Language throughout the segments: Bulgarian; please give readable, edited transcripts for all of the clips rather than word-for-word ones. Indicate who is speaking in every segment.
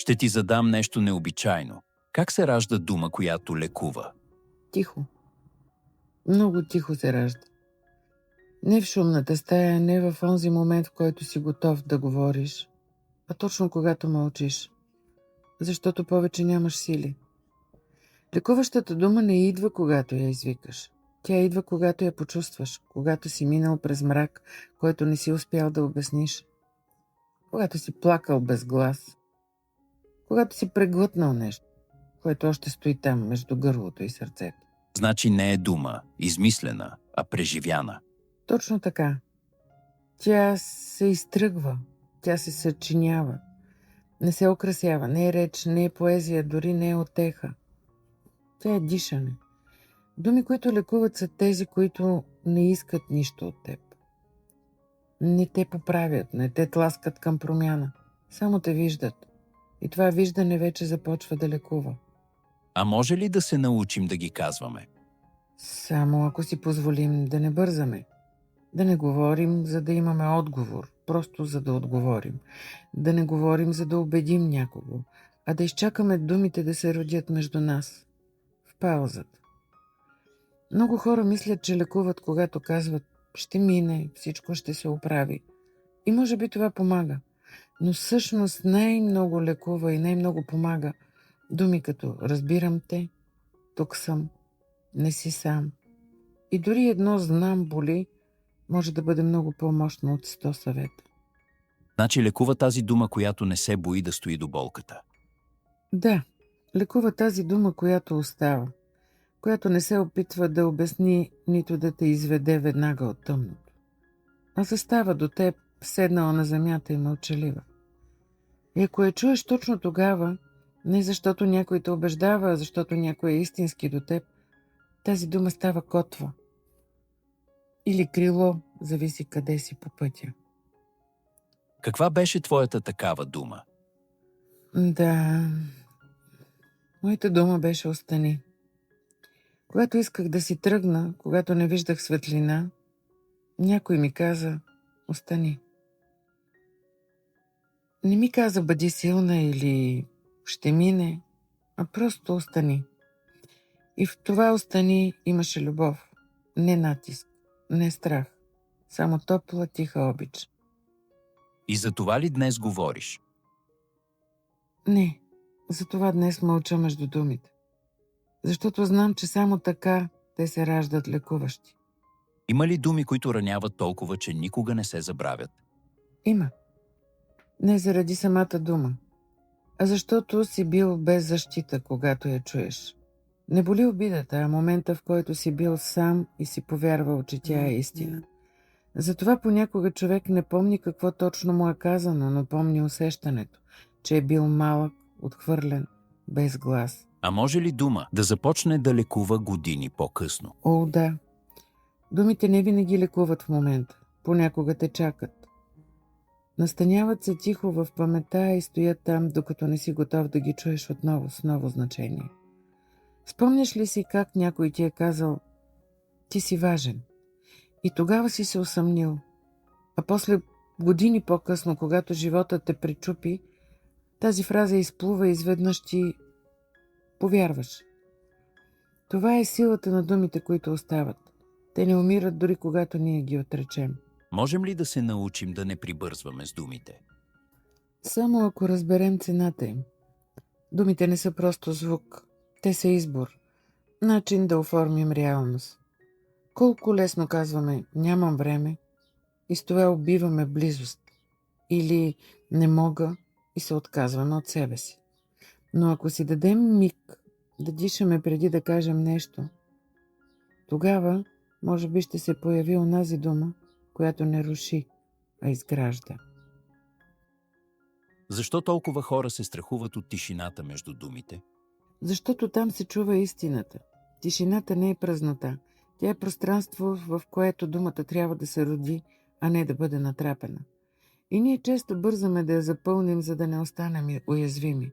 Speaker 1: Ще ти задам нещо необичайно. Как се ражда дума, която лекува?
Speaker 2: Тихо. Много тихо се ражда. Не в шумната стая, не в онзи момент, в който си готов да говориш, а точно когато мълчиш, защото повече нямаш сили. Лекуващата дума не идва, когато я извикаш. Тя идва, когато я почувстваш, когато си минал през мрак, който не си успял да обясниш, когато си плакал без глас, когато си преглътнал нещо, което още стои там между гърлото и сърцето.
Speaker 1: Значи не е дума, измислена, а преживяна.
Speaker 2: Точно така. Тя се изтръгва, тя се съчинява. Не се украсява, не е реч, не е поезия, дори не е утеха. Тя е дишане. Думи, които лекуват, са тези, които не искат нищо от теб. Не те поправят, не те тласкат към промяна. Само те виждат. И това виждане вече започва да лекува.
Speaker 1: А може ли да се научим да ги казваме?
Speaker 2: Само ако си позволим да не бързаме. Да не говорим, за да имаме отговор, просто за да отговорим. Да не говорим, за да убедим някого, а да изчакаме думите да се родят между нас. В паузата. Много хора мислят, че лекуват, когато казват «ще мине, всичко ще се оправи». И може би това помага. Но всъщност най-много лекува и най-много помага думи като «разбирам те», «тук съм», «не си сам». И дори едно «знам боли» може да бъде много по-мощно от 100 съвета.
Speaker 1: Значи лекува тази дума, която не се бои да стои до болката.
Speaker 2: Да, лекува тази дума, която остава, която не се опитва да обясни, нито да те изведе веднага от тъмното, а застава до теб, седнала на земята и мълчалива. И ако я чуеш точно тогава, не защото някой те убеждава, а защото някой е истински до теб, тази дума става котва. Или крило, зависи къде си по пътя.
Speaker 1: Каква беше твоята такава дума?
Speaker 2: Да, моята дума беше «остани». Когато исках да си тръгна, когато не виждах светлина, някой ми каза «остани». Не ми каза «бъди силна» или «ще мине», а просто «остани». И в това «остани» имаше любов, не натиск, не страх, само топла, тиха обич.
Speaker 1: И за това ли днес говориш?
Speaker 2: Не, затова днес мълча между думите. Защото знам, че само така те се раждат лекуващи.
Speaker 1: Има ли думи, които раняват толкова, че никога не се забравят?
Speaker 2: Има. Не заради самата дума, а защото си бил без защита, когато я чуеш. Не боли обидата, а момента, в който си бил сам и си повярвал, че тя е истина. Затова понякога човек не помни какво точно му е казано, но помни усещането, че е бил малък, отхвърлен, без глас.
Speaker 1: А може ли дума да започне да лекува години по-късно?
Speaker 2: О, да. Думите не винаги лекуват в момента. Понякога те чакат. Настаняват се тихо в паметта и стоят там, докато не си готов да ги чуеш отново с ново значение. Спомняш ли си как някой ти е казал «ти си важен» и тогава си се усъмнил, а после години по-късно, когато живота те причупи, тази фраза изплува и изведнъж ти повярваш. Това е силата на думите, които остават. Те не умират дори когато ние ги отречем.
Speaker 1: Можем ли да се научим да не прибързваме с думите?
Speaker 2: Само ако разберем цената им. Думите не са просто звук. Те са избор. Начин да оформим реалност. Колко лесно казваме «нямам време» и с това убиваме близост. Или «не мога» и се отказваме от себе си. Но ако си дадем миг да дишаме преди да кажем нещо, тогава може би ще се появи онази дума, която не руши, а изгражда.
Speaker 1: Защо толкова хора се страхуват от тишината между думите?
Speaker 2: Защото там се чува истината. Тишината не е празнота. Тя е пространство, в което думата трябва да се роди, а не да бъде натрапена. И ние често бързаме да я запълним, за да не останем уязвими.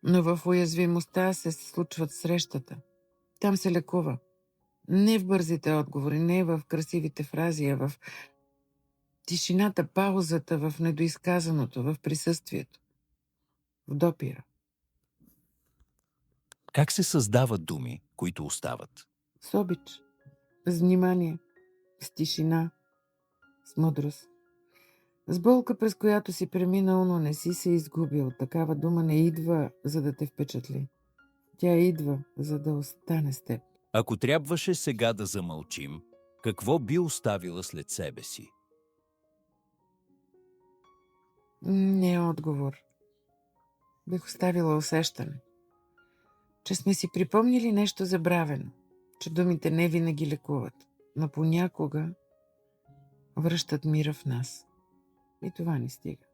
Speaker 2: Но в уязвимостта се случват срещата. Там се лекува. Не в бързите отговори, не в красивите фрази, а в тишината, паузата, в недоизказаното, в присъствието. в допира.
Speaker 1: Как се създават думи, които остават?
Speaker 2: С обич, с внимание, с тишина, с мъдрост. С болка, през която си преминал, но не си се изгубил. Такава дума не идва, за да те впечатли. Тя идва, за да остане с теб.
Speaker 1: Ако трябваше сега да замълчим, какво би оставила след себе си?
Speaker 2: Не е отговор. Бих оставила усещане, че сме си припомнили нещо забравено, че думите не винаги лекуват, но понякога връщат мира в нас. И това ни стига.